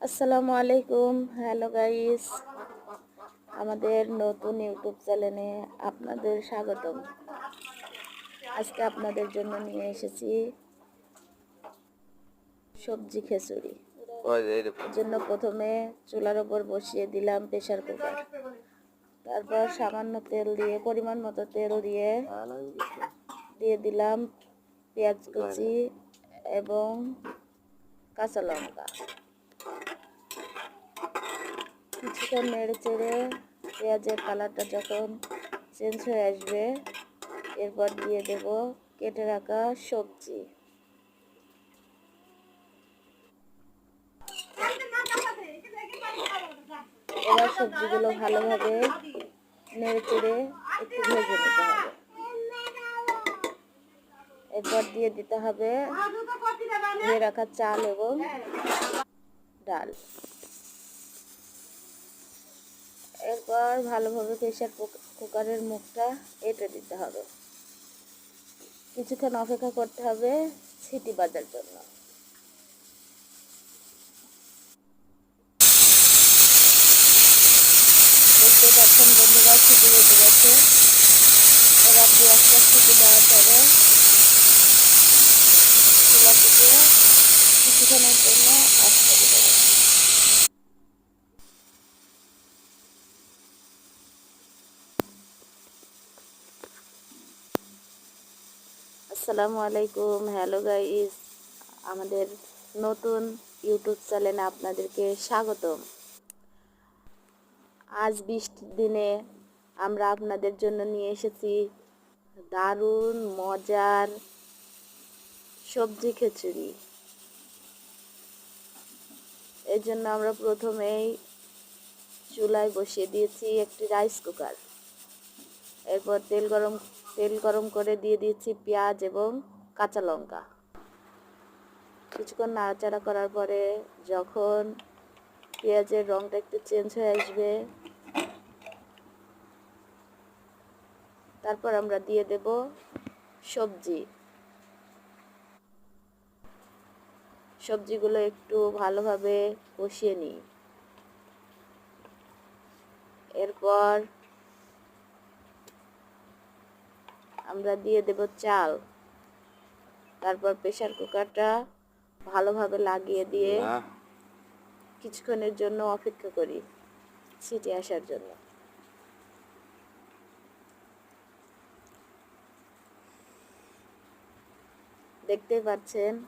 আসসালামু আলাইকুম। Hello guys, আমাদের নতুন ইউটিউব চ্যানেলে আপনাদের স্বাগতম। আজকে আপনাদের জন্য নিয়ে এসেছি সবজি খিচুড়ি। এর জন্য প্রথমে চুলার ওপর বসিয়ে দিলাম প্রেসার কুকার। তারপর সামান্য তেল দিয়ে, পরিমাণ মতো তেল দিয়ে দিলাম পেঁয়াজ কুচি এবং কাঁচা লঙ্কা। কিছুক্ষণ নেড়ে চেড়ে পেঁয়াজের কালারটা যখন চেঞ্জ হয়ে আসবে, এরপর দিয়ে দেব কেটে রাখা সবজি। এবার সবজিগুলো ভালোভাবে নেড়ে চেড়ে একটু ভেজে নিতে হবে। এরপর দিয়ে দিতে হবে ধুয়ে রাখা চাল এবং ডাল। এরপর ভালোভাবে প্রেসার কুকারের মুখটা এঁটে দিতে হবে। কিছুক্ষণ অপেক্ষা করতে হবে সিটি বাজার জন্য। দেখতে পাচ্ছেন বন্ধুরা, সিটি বেজে গেছে। এবার দিয়ে একটা সিটি দেওয়ার পরে চুলা থেকে কিছুক্ষণের জন্য অফ করে দেবো। আসসালামু আলাইকুম। হ্যালো গাইস, আমাদের নতুন ইউটিউব চ্যানেলে আপনাদেরকে স্বাগতম। আজ বৃষ্টির দিনে আমরা আপনাদের জন্য নিয়ে এসেছি দারুণ মজার সবজি খিচুড়ি। এর জন্য আমরা প্রথমেই চুলায় বসিয়ে দিয়েছি একটি রাইস কুকার। এরপর তেল গরম করে দিয়ে দিয়েছি পেঁয়াজ এবং কাঁচা লঙ্কা। কিছুক্ষণ নাড়াচাড়া করার পরে যখন পেঁয়াজের রঙটা একটু চেঞ্জ হয়ে আসবে, তারপর আমরা দিয়ে দেব সবজিগুলো একটু ভালোভাবে কষিয়ে নিই। এরপর আমরা দিয়ে দেব চাল। তারপর প্রেসার কুকারটা ভালোভাবে লাগিয়ে দিয়ে কিছুক্ষণের জন্য অপেক্ষা করি সিটি আসার জন্য। দেখতে পাচ্ছেন